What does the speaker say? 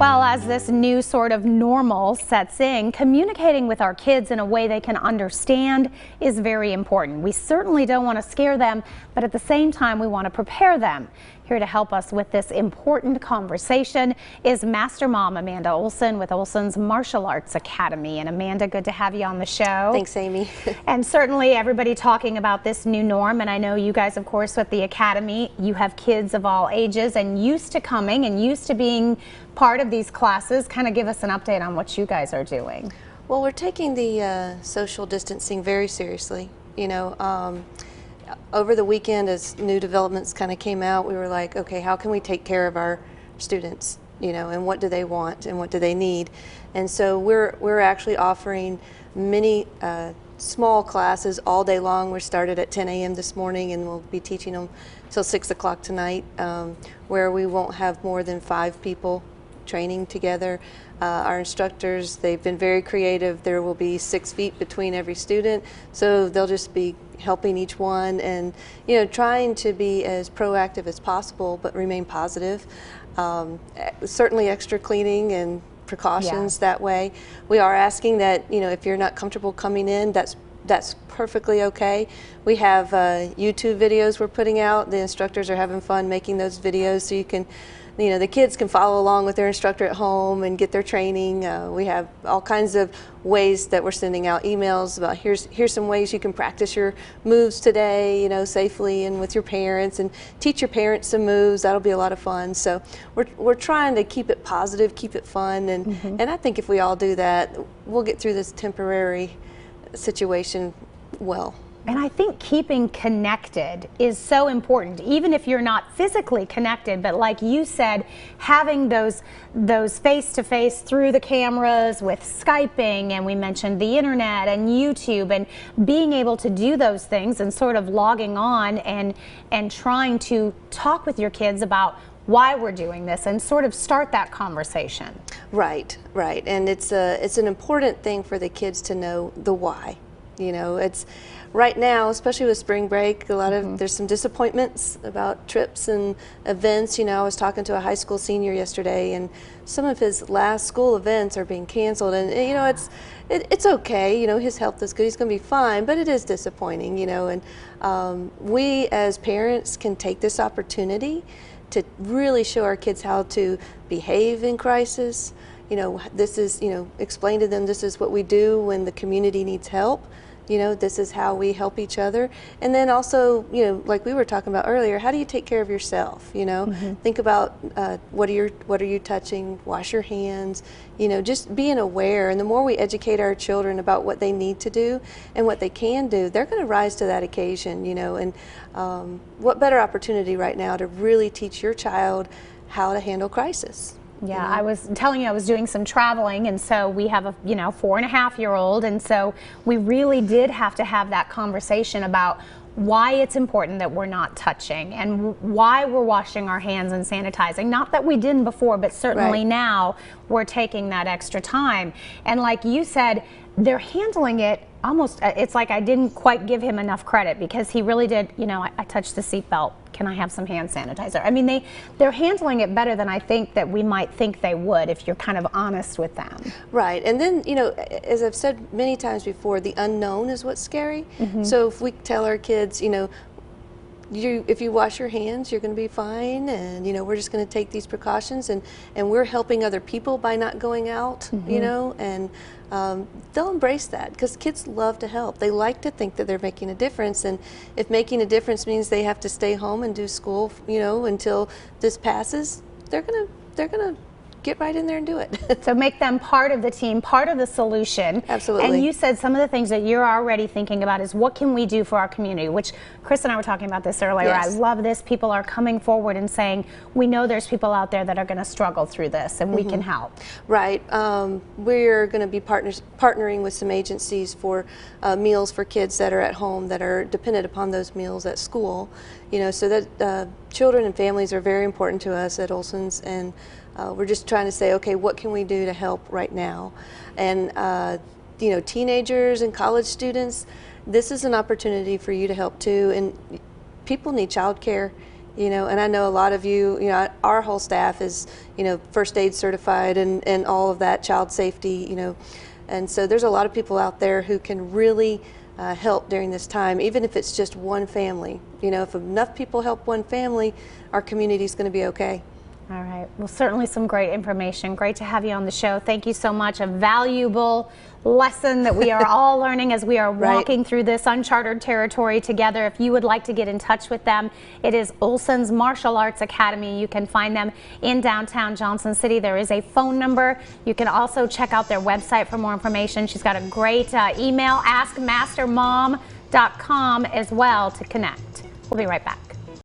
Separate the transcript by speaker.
Speaker 1: Well, as this new sort of normal sets in, communicating with our kids in a way they can understand is very important. We certainly don't want to scare them, but at the same time, we want to prepare them. Here to help us with this important conversation is Master Mom Amanda Olson with Olson's Martial Arts Academy. And Amanda, good to have you on the show.
Speaker 2: Thanks, Amy.
Speaker 1: And certainly everybody talking about this new norm. And I know you guys, of course, with the Academy, you have kids of all ages and used to coming and used to being part of these classes. Kind of give us an update on what you guys are doing.
Speaker 2: Well, we're taking the social distancing very seriously. You know, over the weekend, as new developments kind of came out, we were like, okay, how can we take care of our students, you know, and what do they want and what do they need? And so we're actually offering many small classes all day long. We started at 10 a.m. this morning and we'll be teaching them till 6 o'clock tonight, where we won't have more than 5 people training together. Our instructors, they've been very creative. There will be 6 feet between every student, so they'll just be helping each one and, you know, trying to be as proactive as possible but remain positive. Certainly extra cleaning and precautions that way. We are asking that, you know, if you're not comfortable coming in, that's perfectly okay. We have YouTube videos we're putting out. The instructors are having fun making those videos so you can, you know, the kids can follow along with their instructor at home and get their training. We have all kinds of ways that we're sending out emails about here's some ways you can practice your moves today, you know, safely and with your parents, and teach your parents some moves. That'll be a lot of fun. So we're trying to keep it positive, keep it fun, and I think if we all do that, we'll get through this temporary situation well.
Speaker 1: And I think keeping connected is so important, even if you're not physically connected, but like you said, having those face-to-face through the cameras with Skyping, and we mentioned the internet and YouTube, and being able to do those things and sort of logging on and trying to talk with your kids about why we're doing this and sort of start that conversation.
Speaker 2: Right, right. And it's an important thing for the kids to know the why. You know, it's right now, especially with spring break, a lot of there's some disappointments about trips and events. You know, I was talking to a high school senior yesterday, and some of his last school events are being canceled. And you know, it's okay. You know, his health is good; he's going to be fine. But it is disappointing. You know, and we as parents can take this opportunity to really show our kids how to behave in crisis. You know, this is, you know, explain to them this is what we do when the community needs help. You know, this is how we help each other. And then also, you know, like we were talking about earlier, how do you take care of yourself? You know, think about what are you touching? Wash your hands. You know, just being aware. And the more we educate our children about what they need to do and what they can do, they're going to rise to that occasion. You know, and what better opportunity right now to really teach your child how to handle crisis.
Speaker 1: Yeah, you know? I was telling you I was doing some traveling, and so we have a 4.5-year-old, and so we really did have to have that conversation about why it's important that we're not touching and why we're washing our hands and sanitizing. Not that we didn't before, but certainly now we're taking that extra time. And like you said, they're handling it almost, it's like I didn't quite give him enough credit, because he really did, you know, I touched the seatbelt. Can I have some hand sanitizer? I mean, they're handling it better than I think that we might think they would if you're kind of honest with them.
Speaker 2: Right, and then, you know, as I've said many times before, the unknown is what's scary. So if we tell our kids, you know, if you wash your hands, you're going to be fine, and you know, we're just going to take these precautions, and we're helping other people by not going out, you know, and they'll embrace that, because kids love to help. They like to think that they're making a difference, and if making a difference means they have to stay home and do school, you know, until this passes, they're gonna get right in there and do it.
Speaker 1: So make them part of the team, part of the solution.
Speaker 2: Absolutely.
Speaker 1: And you said some of the things that you're already thinking about is what can we do for our community, which Chris and I were talking about this earlier.
Speaker 2: Yes.
Speaker 1: I love this. People are coming forward and saying, we know there's people out there that are going to struggle through this, and we can help. Right.
Speaker 2: We're going to be partnering with some agencies for meals for kids that are at home that are dependent upon those meals at school. You know, so that children and families are very important to us at Olson's, and we're just trying to say, okay, what can we do to help right now? And you know, teenagers and college students, this is an opportunity for you to help too. And people need childcare. And I know a lot of you, our whole staff is, first aid certified and all of that, child safety, and so there's a lot of people out there who can really help during this time, even if it's just one family. If enough people help one family, our community is going to be okay.
Speaker 1: All right. Well, certainly some great information. Great to have you on the show. Thank you so much. A valuable lesson that we are all learning as we are walking through this uncharted territory together. If you would like to get in touch with them, it is Olson's Martial Arts Academy. You can find them in downtown Johnson City. There is a phone number. You can also check out their website for more information. She's got a great email, askmastermom.com, as well to connect. We'll be right back.